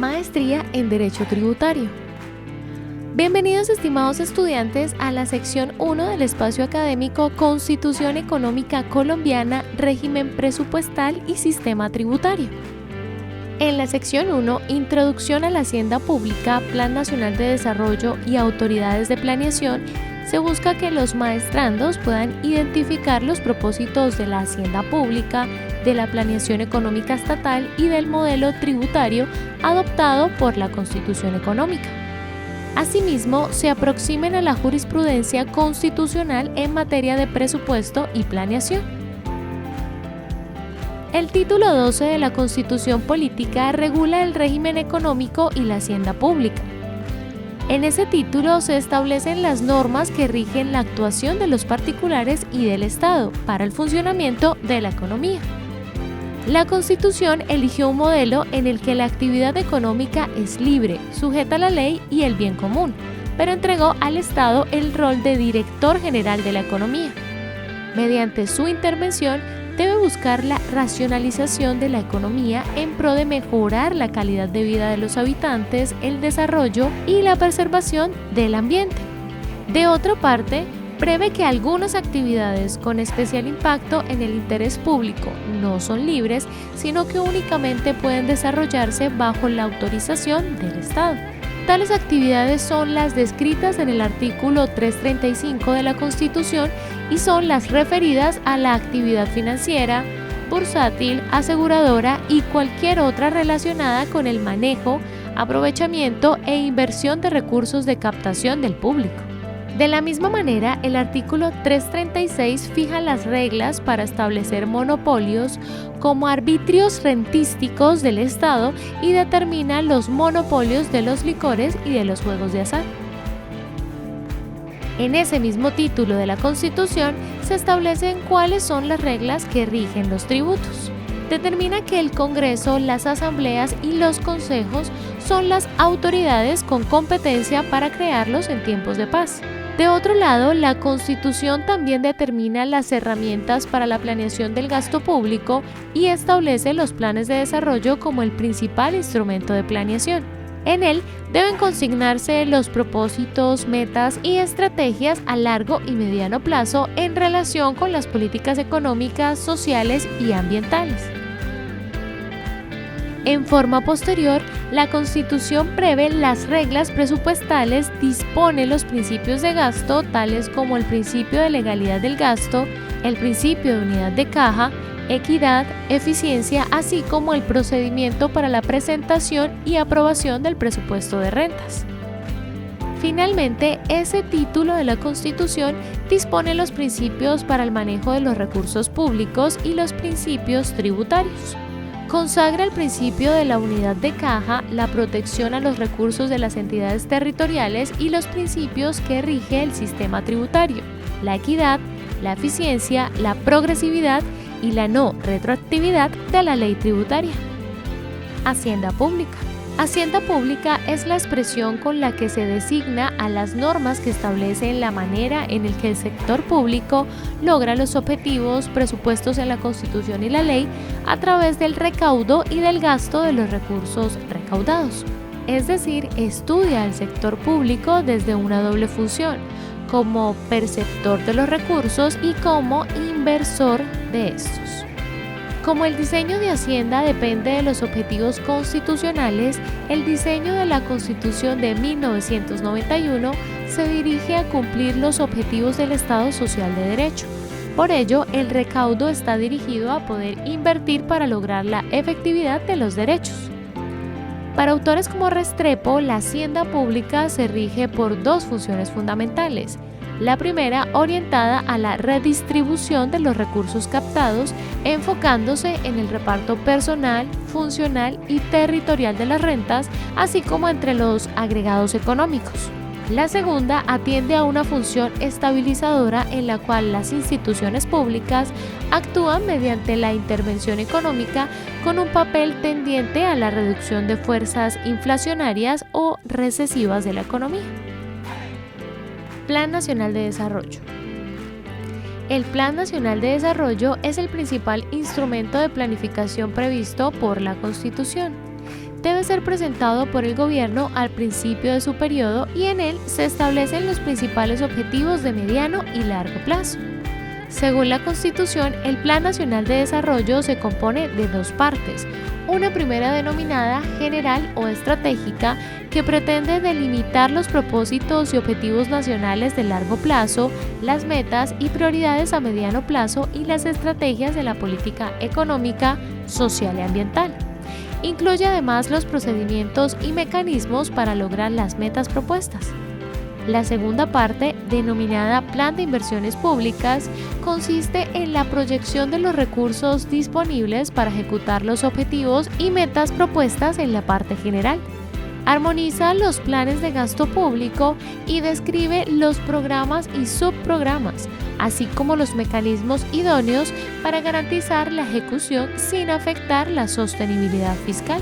Maestría en Derecho Tributario. Bienvenidos, estimados estudiantes, a la sección 1 del espacio académico Constitución Económica Colombiana, Régimen Presupuestal y Sistema Tributario. En la sección 1, Introducción a la Hacienda Pública, Plan Nacional de Desarrollo y Autoridades de Planeación, se busca que los maestrandos puedan identificar los propósitos de la hacienda pública, de la planeación económica estatal y del modelo tributario adoptado por la Constitución Económica. Asimismo, se aproximen a la jurisprudencia constitucional en materia de presupuesto y planeación. El título 12 de la Constitución Política regula el régimen económico y la hacienda pública. En ese título se establecen las normas que rigen la actuación de los particulares y del Estado para el funcionamiento de la economía. La Constitución eligió un modelo en el que la actividad económica es libre, sujeta a la ley y el bien común, pero entregó al Estado el rol de director general de la economía. Mediante su intervención, debe buscar la racionalización de la economía en pro de mejorar la calidad de vida de los habitantes, el desarrollo y la preservación del ambiente. De otra parte, prevé que algunas actividades con especial impacto en el interés público no son libres, sino que únicamente pueden desarrollarse bajo la autorización del Estado. Tales actividades son las descritas en el artículo 335 de la Constitución y son las referidas a la actividad financiera, bursátil, aseguradora y cualquier otra relacionada con el manejo, aprovechamiento e inversión de recursos de captación del público. De la misma manera, el artículo 336 fija las reglas para establecer monopolios como arbitrios rentísticos del Estado y determina los monopolios de los licores y de los juegos de azar. En ese mismo título de la Constitución se establecen cuáles son las reglas que rigen los tributos. Determina que el Congreso, las asambleas y los consejos son las autoridades con competencia para crearlos en tiempos de paz. De otro lado, la Constitución también determina las herramientas para la planeación del gasto público y establece los planes de desarrollo como el principal instrumento de planeación. En él deben consignarse los propósitos, metas y estrategias a largo y mediano plazo en relación con las políticas económicas, sociales y ambientales. En forma posterior, la Constitución prevé las reglas presupuestales, dispone los principios de gasto, tales como el principio de legalidad del gasto, el principio de unidad de caja, equidad, eficiencia, así como el procedimiento para la presentación y aprobación del presupuesto de rentas. Finalmente, ese título de la Constitución dispone los principios para el manejo de los recursos públicos y los principios tributarios. Consagra el principio de la unidad de caja, la protección a los recursos de las entidades territoriales y los principios que rige el sistema tributario, la equidad, la eficiencia, la progresividad y la no retroactividad de la ley tributaria. Hacienda Pública. Hacienda Pública es la expresión con la que se designa a las normas que establecen la manera en la que el sector público logra los objetivos presupuestos en la Constitución y la ley a través del recaudo y del gasto de los recursos recaudados. Es decir, estudia al sector público desde una doble función, como perceptor de los recursos y como inversor de estos. Como el diseño de Hacienda depende de los objetivos constitucionales, el diseño de la Constitución de 1991 se dirige a cumplir los objetivos del Estado Social de Derecho. Por ello, el recaudo está dirigido a poder invertir para lograr la efectividad de los derechos. Para autores como Restrepo, la hacienda pública se rige por dos funciones fundamentales. La primera, orientada a la redistribución de los recursos captados, enfocándose en el reparto personal, funcional y territorial de las rentas, así como entre los agregados económicos. La segunda atiende a una función estabilizadora en la cual las instituciones públicas actúan mediante la intervención económica con un papel tendiente a la reducción de fuerzas inflacionarias o recesivas de la economía. Plan Nacional de Desarrollo. El Plan Nacional de Desarrollo es el principal instrumento de planificación previsto por la Constitución. debe ser presentado por el gobierno al principio de su periodo y en él se establecen los principales objetivos de mediano y largo plazo. Según la Constitución, el Plan Nacional de Desarrollo se compone de dos partes. Una primera denominada general o estratégica, que pretende delimitar los propósitos y objetivos nacionales de largo plazo, las metas y prioridades a mediano plazo y las estrategias de la política económica, social y ambiental. Incluye además los procedimientos y mecanismos para lograr las metas propuestas. La segunda parte, denominada Plan de Inversiones Públicas, consiste en la proyección de los recursos disponibles para ejecutar los objetivos y metas propuestas en la parte general. Armoniza los planes de gasto público y describe los programas y subprogramas, así como los mecanismos idóneos para garantizar la ejecución sin afectar la sostenibilidad fiscal.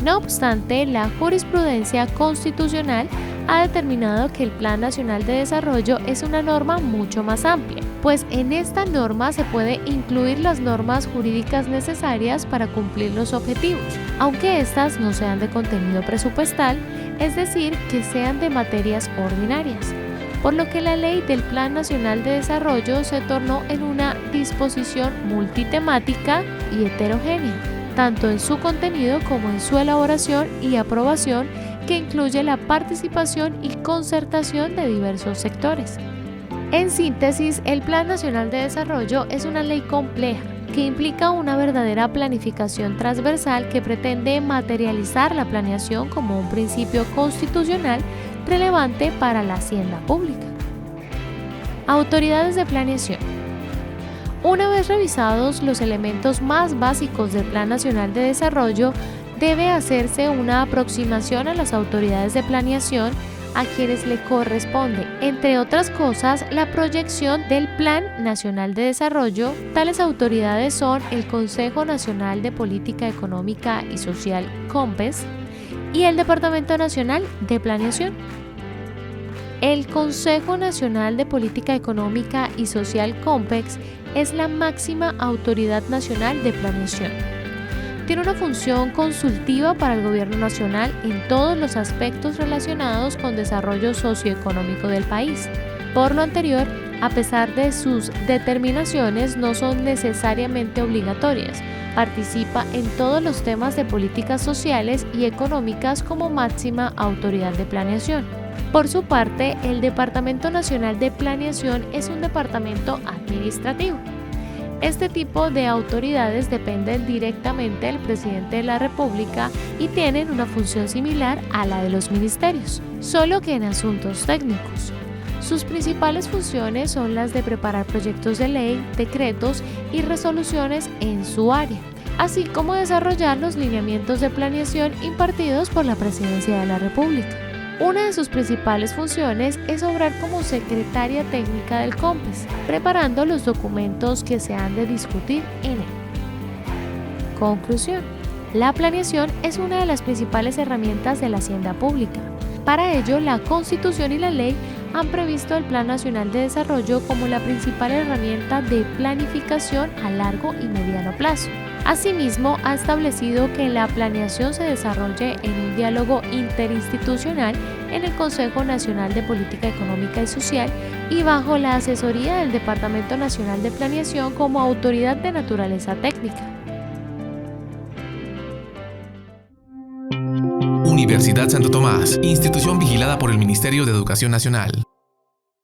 No obstante, la jurisprudencia constitucional ha determinado que el Plan Nacional de Desarrollo es una norma mucho más amplia, pues en esta norma se puede incluir las normas jurídicas necesarias para cumplir los objetivos, aunque éstas no sean de contenido presupuestal, es decir, que sean de materias ordinarias, por lo que la ley del Plan Nacional de Desarrollo se tornó en una disposición multitemática y heterogénea, tanto en su contenido como en su elaboración y aprobación, que incluye la participación y concertación de diversos sectores. En síntesis, el Plan Nacional de Desarrollo es una ley compleja que implica una verdadera planificación transversal que pretende materializar la planeación como un principio constitucional relevante para la hacienda pública. Autoridades de planeación. Una vez revisados los elementos más básicos del Plan Nacional de Desarrollo, debe hacerse una aproximación a las autoridades de planeación a quienes le corresponde, entre otras cosas, la proyección del Plan Nacional de Desarrollo. Tales autoridades son el Consejo Nacional de Política Económica y Social, COMPES, y el Departamento Nacional de Planeación. El Consejo Nacional de Política Económica y Social, COMPEX, es la máxima autoridad nacional de planeación. Tiene una función consultiva para el gobierno nacional en todos los aspectos relacionados con desarrollo socioeconómico del país. Por lo anterior, a pesar de sus determinaciones, no son necesariamente obligatorias. Participa en todos los temas de políticas sociales y económicas como máxima autoridad de planeación. Por su parte, el Departamento Nacional de Planeación es un departamento administrativo. Este tipo de autoridades dependen directamente del presidente de la República y tienen una función similar a la de los ministerios, solo que en asuntos técnicos. Sus principales funciones son las de preparar proyectos de ley, decretos y resoluciones en su área, así como desarrollar los lineamientos de planeación impartidos por la Presidencia de la República. Una de sus principales funciones es obrar como secretaria técnica del COMPES, preparando los documentos que se han de discutir en él. Conclusión. La planeación es una de las principales herramientas de la hacienda pública. Para ello, la Constitución y la ley han previsto el Plan Nacional de Desarrollo como la principal herramienta de planificación a largo y mediano plazo. Asimismo, ha establecido que la planeación se desarrolle en un diálogo interinstitucional en el Consejo Nacional de Política Económica y Social y bajo la asesoría del Departamento Nacional de Planeación como autoridad de naturaleza técnica. Universidad Santo Tomás, institución vigilada por el Ministerio de Educación Nacional.